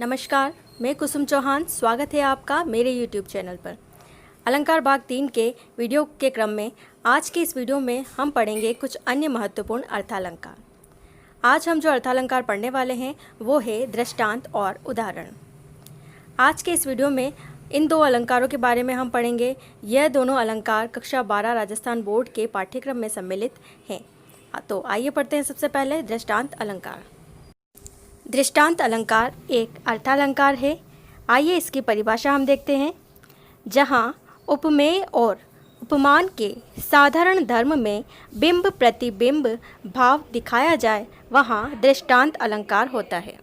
नमस्कार, मैं कुसुम चौहान। स्वागत है आपका मेरे YouTube चैनल पर। अलंकार भाग 3 के वीडियो के क्रम में आज के इस वीडियो में हम पढ़ेंगे कुछ अन्य महत्वपूर्ण अर्थालंकार। आज हम जो अर्थालंकार पढ़ने वाले हैं वो है दृष्टांत और उदाहरण। आज के इस वीडियो में इन दो अलंकारों के बारे में हम पढ़ेंगे। यह दोनों अलंकार कक्षा 12 राजस्थान बोर्ड के पाठ्यक्रम में सम्मिलित हैं। तो आइए पढ़ते हैं सबसे पहले दृष्टांत अलंकार। दृष्टांत अलंकार एक अर्थालंकार है। आइए इसकी परिभाषा हम देखते हैं। जहाँ उपमेय और उपमान के साधारण धर्म में बिंब प्रतिबिंब भाव दिखाया जाए वहाँ दृष्टांत अलंकार होता है।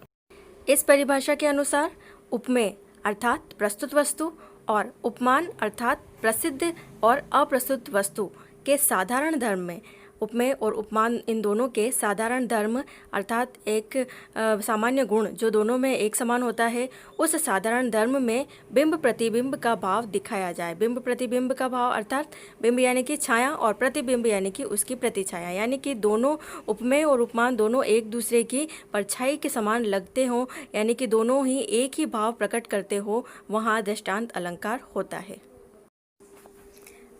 इस परिभाषा के अनुसार उपमेय अर्थात प्रस्तुत वस्तु और उपमान अर्थात प्रसिद्ध और अप्रस्तुत वस्तु के साधारण धर्म में उपमेय और उपमान इन दोनों के साधारण धर्म अर्थात एक सामान्य गुण जो दोनों में एक समान होता है, उस साधारण धर्म में बिंब प्रतिबिंब का भाव दिखाया जाए। बिंब प्रतिबिंब का भाव अर्थात बिंब यानी कि छाया और प्रतिबिंब यानी कि उसकी प्रतिछाया, यानी कि दोनों उपमेय और उपमान दोनों एक दूसरे की परछाई के समान लगते हों, यानी कि दोनों ही एक ही भाव प्रकट करते हो, वहाँ दृष्टांत अलंकार होता है।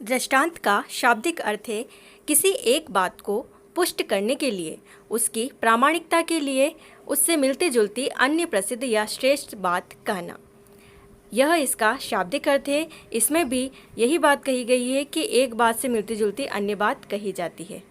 दृष्टांत का शाब्दिक अर्थ है किसी एक बात को पुष्ट करने के लिए, उसकी प्रामाणिकता के लिए उससे मिलती जुलती अन्य प्रसिद्ध या श्रेष्ठ बात कहना। यह इसका शाब्दिक अर्थ है। इसमें भी यही बात कही गई है कि एक बात से मिलती जुलती अन्य बात कही जाती है।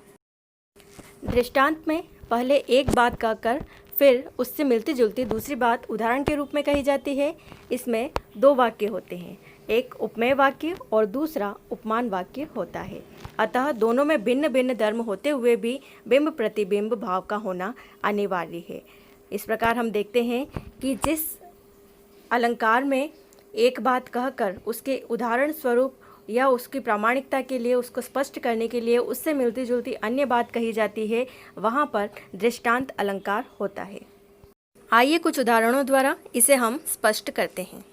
दृष्टांत में पहले एक बात कहकर फिर उससे मिलती जुलती दूसरी बात उदाहरण के रूप में कही जाती है। इसमें दो वाक्य होते हैं, एक उपमेय वाक्य और दूसरा उपमान वाक्य होता है। अतः दोनों में भिन्न भिन्न धर्म होते हुए भी बिंब प्रतिबिंब भाव का होना अनिवार्य है। इस प्रकार हम देखते हैं कि जिस अलंकार में एक बात कहकर उसके उदाहरण स्वरूप या उसकी प्रामाणिकता के लिए, उसको स्पष्ट करने के लिए उससे मिलती जुलती अन्य बात कही जाती है, वहाँ पर दृष्टांत अलंकार होता है। आइए कुछ उदाहरणों द्वारा इसे हम स्पष्ट करते हैं।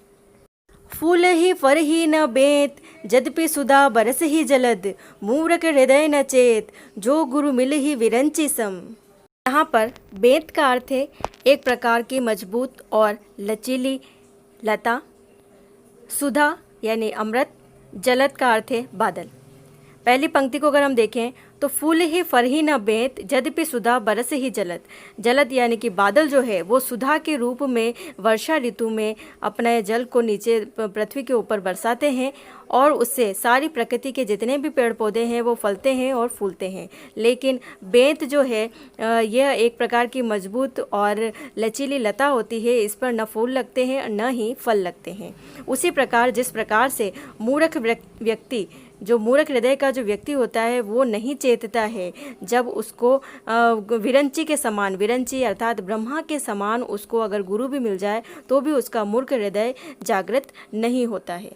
फूल ही फर ही न बेत, जद्यपि सुधा बरस ही जलद, मूर्ख हृदय न चेत, जो गुरु मिल ही विरंची सम। यहाँ पर बेत का अर्थ है एक प्रकार की मजबूत और लचीली लता, सुधा यानी अमृत, जलद का अर्थ है बादल। पहली पंक्ति को अगर हम देखें तो फूल ही फर ही न बेत, यद्यपि सुधा बरस ही जलद। जलद यानी कि बादल जो है वो सुधा के रूप में वर्षा ऋतु में अपने जल को नीचे पृथ्वी के ऊपर बरसाते हैं और उससे सारी प्रकृति के जितने भी पेड़ पौधे हैं वो फलते हैं और फूलते हैं। लेकिन बेंत जो है यह एक प्रकार की मजबूत और लचीली लता होती है, इस पर न फूल लगते हैं न ही फल लगते हैं। उसी प्रकार जिस प्रकार से मूर्ख व्यक्ति, जो मूर्ख हृदय का जो व्यक्ति होता है वो नहीं चेतता है, जब उसको विरंची के समान, विरंची अर्थात ब्रह्मा के समान उसको अगर गुरु भी मिल जाए तो भी उसका मूर्ख हृदय जागृत नहीं होता है।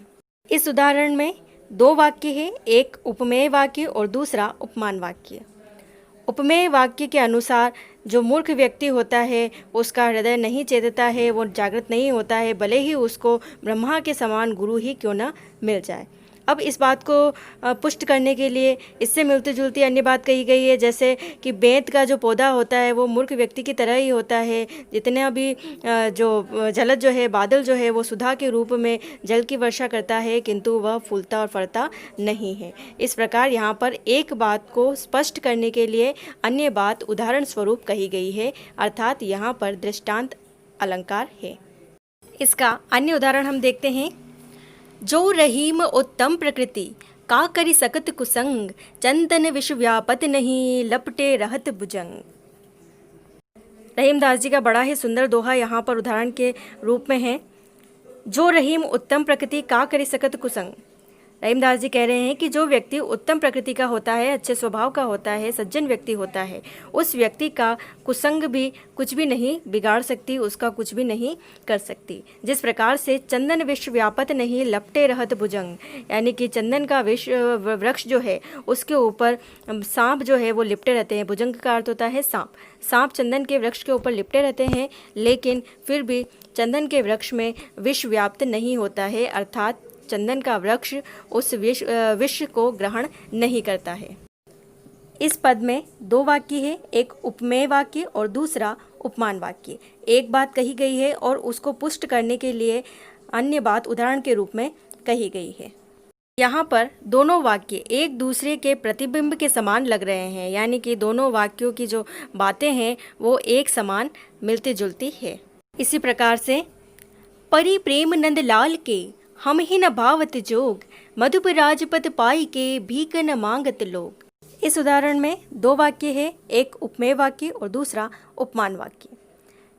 इस उदाहरण में दो वाक्य है, एक उपमेय वाक्य और दूसरा उपमान वाक्य। उपमेय वाक्य के अनुसार जो मूर्ख व्यक्ति होता है उसका हृदय नहीं चेतता है, वो जागृत नहीं होता है, भले ही उसको ब्रह्मा के समान गुरु ही क्यों न मिल जाए। अब इस बात को पुष्ट करने के लिए इससे मिलती जुलती अन्य बात कही गई है, जैसे कि बेंत का जो पौधा होता है वो मूर्ख व्यक्ति की तरह ही होता है। जितने भी जो जलद जो है, बादल जो है वो सुधा के रूप में जल की वर्षा करता है, किंतु वह फूलता और फलता नहीं है। इस प्रकार यहाँ पर एक बात को स्पष्ट करने के लिए अन्य बात उदाहरण स्वरूप कही गई है, अर्थात यहाँ पर दृष्टांत अलंकार है। इसका अन्य उदाहरण हम देखते हैं। जो रहीम उत्तम प्रकृति, का करी सकत कुसंग, चंदन विश्व व्यापत नहीं, लपटे रहत भुजंग। रहीमदास जी का बड़ा ही सुंदर दोहा यहाँ पर उदाहरण के रूप में है। जो रहीम उत्तम प्रकृति, का करी सकत कुसंग। रहीमदास जी कह रहे हैं कि जो व्यक्ति उत्तम प्रकृति का होता है, अच्छे स्वभाव का होता है, सज्जन व्यक्ति होता है, उस व्यक्ति का कुसंग भी कुछ भी नहीं बिगाड़ सकती, उसका कुछ भी नहीं कर सकती। जिस प्रकार से चंदन विश्व व्यापत नहीं, लपटे रहत भुजंग, यानी कि चंदन का वृक्ष जो है उसके ऊपर सांप जो है वो लिपटे रहते हैं। भुजंग का अर्थ होता है सांप। सांप चंदन के वृक्ष के ऊपर लिपटे रहते हैं, लेकिन फिर भी चंदन के वृक्ष में विष व्याप्त नहीं होता है, अर्थात चंदन का वृक्ष उस विष को ग्रहण नहीं करता है। इस पद में दो वाक्य है, एक उपमेय वाक्य और दूसरा उपमान वाक्य। एक बात कही गई है और उसको पुष्ट करने के लिए अन्य बात उदाहरण के रूप में कही गई है। यहाँ पर दोनों वाक्य एक दूसरे के प्रतिबिंब के समान लग रहे हैं, यानी कि दोनों वाक्यों की जो बातें हैं वो एक समान मिलती जुलती है। इसी प्रकार से परि प्रेम नंद लाल के हम ही न भावत जोग, मधुप राजपत पाई के भीख न मांगत लोग। इस उदाहरण में दो वाक्य है, एक उपमेय वाक्य और दूसरा उपमान वाक्य।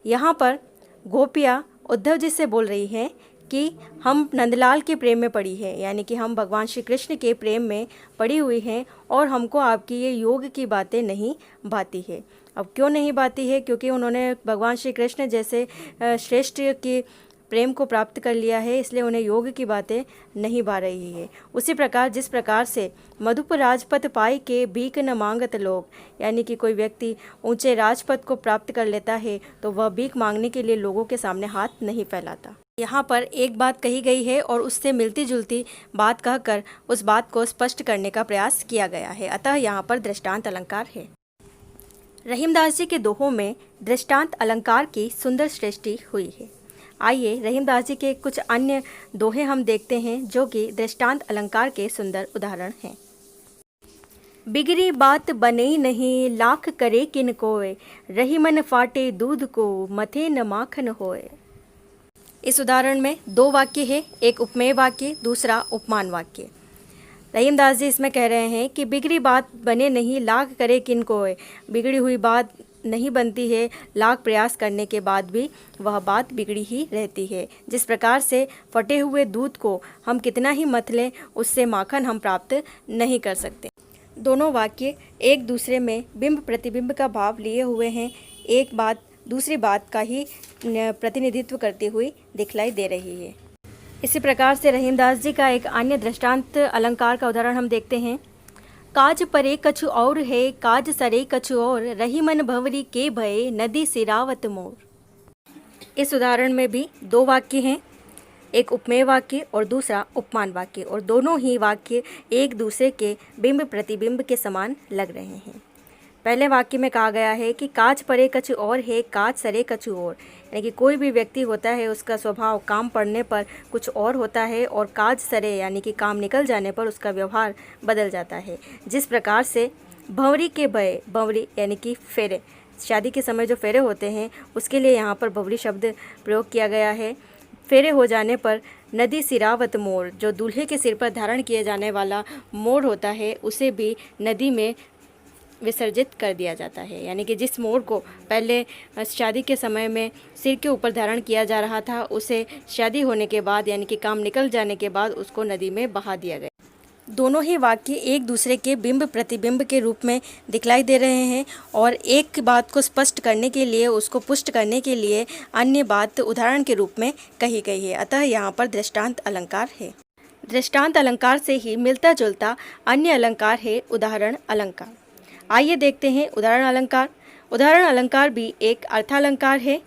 यहाँ पर गोपियाँ उद्धव जी से बोल रही हैं कि हम नंदलाल के प्रेम में पड़ी है, यानी कि हम भगवान श्री कृष्ण के प्रेम में पड़ी हुई हैं और हमको आपकी ये योग की बातें नहीं भाती है। अब क्यों नहीं भाती है? क्योंकि उन्होंने भगवान श्री कृष्ण जैसे श्रेष्ठ के प्रेम को प्राप्त कर लिया है, इसलिए उन्हें योग की बातें नहीं भा रही है। उसी प्रकार जिस प्रकार से मधुप राजपथ पाई के भीख न मांगत लोग, यानी कि कोई व्यक्ति ऊंचे राजपथ को प्राप्त कर लेता है तो वह भीख मांगने के लिए लोगों के सामने हाथ नहीं फैलाता। यहाँ पर एक बात कही गई है और उससे मिलती जुलती बात कहकर उस बात को स्पष्ट करने का प्रयास किया गया है, अतः यहाँ पर दृष्टांत अलंकार है। रहीमदास जी के दोहों में दृष्टांत अलंकार की सुंदर सृष्टि हुई है। आइए रहीमदास जी के कुछ अन्य दोहे हम देखते हैं जो कि दृष्टांत अलंकार के सुंदर उदाहरण हैं। बिगड़ी बात बने नहीं, लाख करे किन कोय, रही मन फाटे दूध को, मथे न माखन होए। इस उदाहरण में दो वाक्य है, एक उपमेय वाक्य, दूसरा उपमान वाक्य। रहीमदास जी इसमें कह रहे हैं कि बिगड़ी बात बने नहीं, लाख करे किन कोय, बिगड़ी हुई बात नहीं बनती है, लाख प्रयास करने के बाद भी वह बात बिगड़ी ही रहती है। जिस प्रकार से फटे हुए दूध को हम कितना ही मथ लें, उससे माखन हम प्राप्त नहीं कर सकते। दोनों वाक्य एक दूसरे में बिंब प्रतिबिंब का भाव लिए हुए हैं, एक बात दूसरी बात का ही प्रतिनिधित्व करती हुई दिखलाई दे रही है। इसी प्रकार से रहीमदास जी का एक अन्य दृष्टांत अलंकार का उदाहरण हम देखते हैं। काज परे कछु और है, काज सरे कछु और, रही मन भंवरी के भय, नदी सिरावत मोर। इस उदाहरण में भी दो वाक्य हैं, एक उपमेय वाक्य और दूसरा उपमान वाक्य, और दोनों ही वाक्य एक दूसरे के बिंब प्रतिबिंब के समान लग रहे हैं। पहले वाक्य में कहा गया है कि काज परे कछु और है, काज सरे कछु और, यानी कि कोई भी व्यक्ति होता है उसका स्वभाव काम पड़ने पर कुछ और होता है और काज सरे यानी कि काम निकल जाने पर उसका व्यवहार बदल जाता है। जिस प्रकार से भंवरी के भय, भंवरी यानी कि फेरे, शादी के समय जो फेरे होते हैं उसके लिए यहाँ पर भंवरी शब्द प्रयोग किया गया है। फेरे हो जाने पर नदी सिरावत मोर, जो दूल्हे के सिर पर धारण किए जाने वाला मोर होता है उसे भी नदी में विसर्जित कर दिया जाता है, यानी कि जिस मोर को पहले शादी के समय में सिर के ऊपर धारण किया जा रहा था उसे शादी होने के बाद यानी कि काम निकल जाने के बाद उसको नदी में बहा दिया गया। दोनों ही वाक्य एक दूसरे के बिंब प्रतिबिंब के रूप में दिखलाई दे रहे हैं और एक बात को स्पष्ट करने के लिए, उसको पुष्ट करने के लिए अन्य बात उदाहरण के रूप में कही गई है, अतः यहाँ पर दृष्टांत अलंकार है। दृष्टांत अलंकार से ही मिलता जुलता अन्य अलंकार है उदाहरण अलंकार। आइए देखते हैं उदाहरण अलंकार। उदाहरण अलंकार भी एक अर्थालंकार है।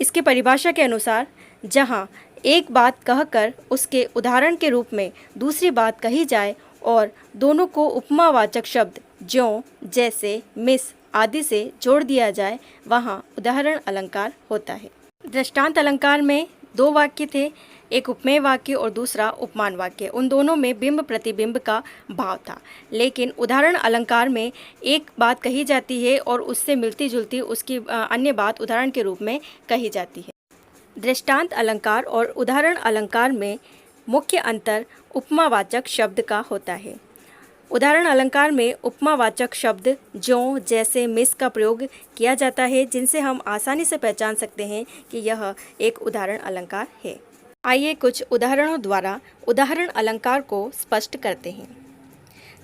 इसकी परिभाषा के अनुसार जहाँ एक बात कहकर उसके उदाहरण के रूप में दूसरी बात कही जाए और दोनों को उपमावाचक शब्द ज्यों, जैसे, मिस आदि से जोड़ दिया जाए, वहाँ उदाहरण अलंकार होता है। दृष्टांत अलंकार में दो वाक्य थे, एक उपमेय वाक्य और दूसरा उपमान वाक्य। उन दोनों में बिंब प्रतिबिंब का भाव था, लेकिन उदाहरण अलंकार में एक बात कही जाती है और उससे मिलती जुलती उसकी अन्य बात उदाहरण के रूप में कही जाती है। दृष्टांत अलंकार और उदाहरण अलंकार में मुख्य अंतर उपमावाचक शब्द का होता है। उदाहरण अलंकार में उपमावाचक शब्द ज्यों, जैसे, मिस का प्रयोग किया जाता है, जिनसे हम आसानी से पहचान सकते हैं कि यह एक उदाहरण अलंकार है। आइए कुछ उदाहरणों द्वारा उदाहरण अलंकार को स्पष्ट करते हैं।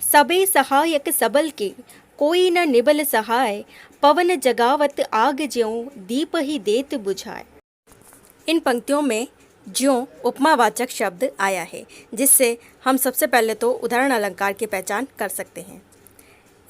सबे सहायक सबल के, कोई न निबल सहाय, पवन जगावत आग ज्यों, दीप ही देत बुझाए। इन पंक्तियों में ज्यों उपमावाचक शब्द आया है, जिससे हम सबसे पहले तो उदाहरण अलंकार की पहचान कर सकते हैं।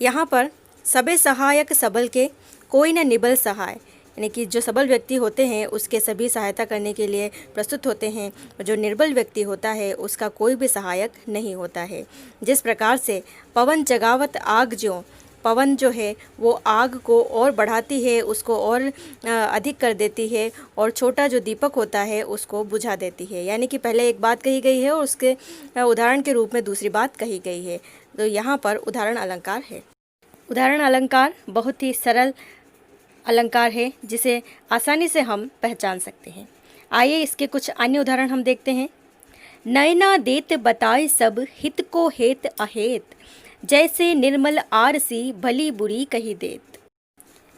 यहाँ पर सबे सहायक सबल के, कोई न निबल सहाय, यानी कि जो सबल व्यक्ति होते हैं उसके सभी सहायता करने के लिए प्रस्तुत होते हैं, जो निर्बल व्यक्ति होता है उसका कोई भी सहायक नहीं होता है। जिस प्रकार से पवन जगावत आग ज्यों, पवन जो है वो आग को और बढ़ाती है, उसको और अधिक कर देती है, और छोटा जो दीपक होता है उसको बुझा देती है। यानी कि पहले एक बात कही गई है और उसके उदाहरण के रूप में दूसरी बात कही गई है। तो यहाँ पर उदाहरण अलंकार है। उदाहरण अलंकार बहुत ही सरल अलंकार है जिसे आसानी से हम पहचान सकते हैं। आइए इसके कुछ अन्य उदाहरण हम देखते हैं। नयना देत बताए सब, हित को हेत अहेत, जैसे निर्मल आरसी भली बुरी कही देत।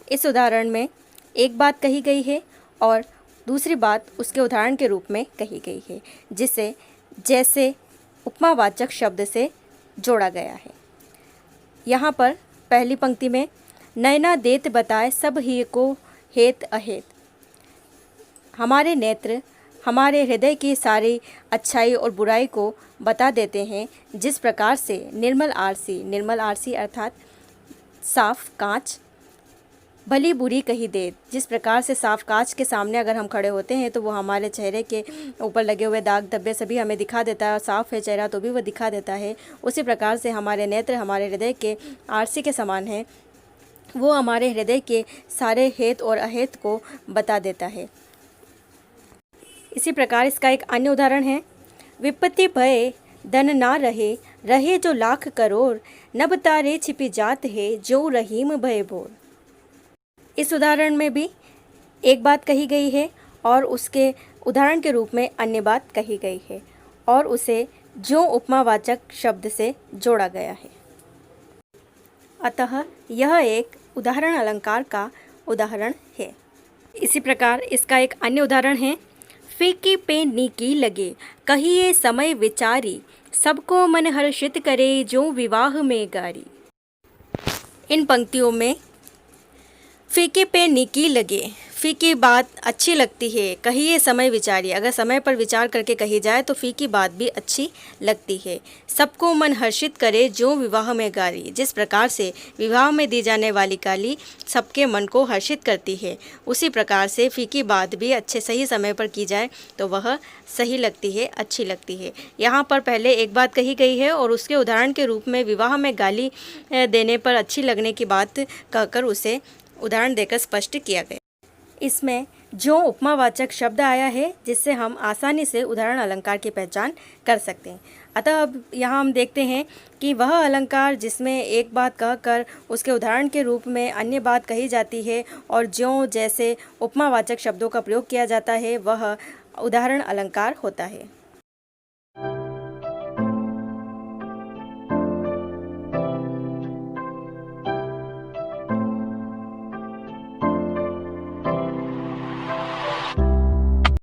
इस उदाहरण में एक बात कही गई है और दूसरी बात उसके उदाहरण के रूप में कही गई है, जिसे जैसे उपमावाचक शब्द से जोड़ा गया है। यहाँ पर पहली पंक्ति में नयना देत बताए सब ही को हेत अहेत, हमारे नेत्र हमारे हृदय की सारी अच्छाई और बुराई को बता देते हैं, जिस प्रकार से निर्मल आरसी अर्थात साफ कांच, भली बुरी कही देत, जिस प्रकार से साफ कांच के सामने अगर हम खड़े होते हैं तो वो हमारे चेहरे के ऊपर लगे हुए दाग धब्बे सभी हमें दिखा देता है, और साफ़ है चेहरा तो भी वो दिखा देता है। उसी प्रकार से हमारे नेत्र हमारे हृदय के आरसी के समान हैं, वो हमारे हृदय के सारे हेत और अहेत को बता देता है। इसी प्रकार इसका एक अन्य उदाहरण है। विपत्ति भय धन ना रहे, रहे जो लाख करोड़, नभ तारे छिपी जात है, जो रहीम भय भोर। इस उदाहरण में भी एक बात कही गई है और उसके उदाहरण के रूप में अन्य बात कही गई है, और उसे जो उपमावाचक शब्द से जोड़ा गया है। अतः यह एक उदाहरण अलंकार का उदाहरण है। इसी प्रकार इसका एक अन्य उदाहरण है। फीकी पे नीकी लगे, कहिए समय विचारी, सबको मन हर्षित करे, जो विवाह में गारी। इन पंक्तियों में फीके पे नीकी लगे, फीकी बात अच्छी लगती है, कहिए समय विचारी, अगर समय पर विचार करके कही जाए तो फीकी बात भी अच्छी लगती है। सबको मन हर्षित करे, जो विवाह में गारी, जिस प्रकार से विवाह में दी जाने वाली गाली सबके मन को हर्षित करती है, उसी प्रकार से फीकी बात भी अच्छे सही समय पर की जाए तो वह सही लगती है, अच्छी लगती है। यहाँ पर पहले एक बात कही गई है और उसके उदाहरण के रूप में विवाह में गाली देने पर अच्छी लगने की बात कहकर उसे उदाहरण देकर स्पष्ट किया गया। इसमें जो उपमावाचक शब्द आया है जिससे हम आसानी से उदाहरण अलंकार की पहचान कर सकते हैं। अतः अब यहाँ हम देखते हैं कि वह अलंकार जिसमें एक बात कहकर उसके उदाहरण के रूप में अन्य बात कही जाती है और ज्यों जैसे उपमावाचक शब्दों का प्रयोग किया जाता है, वह उदाहरण अलंकार होता है।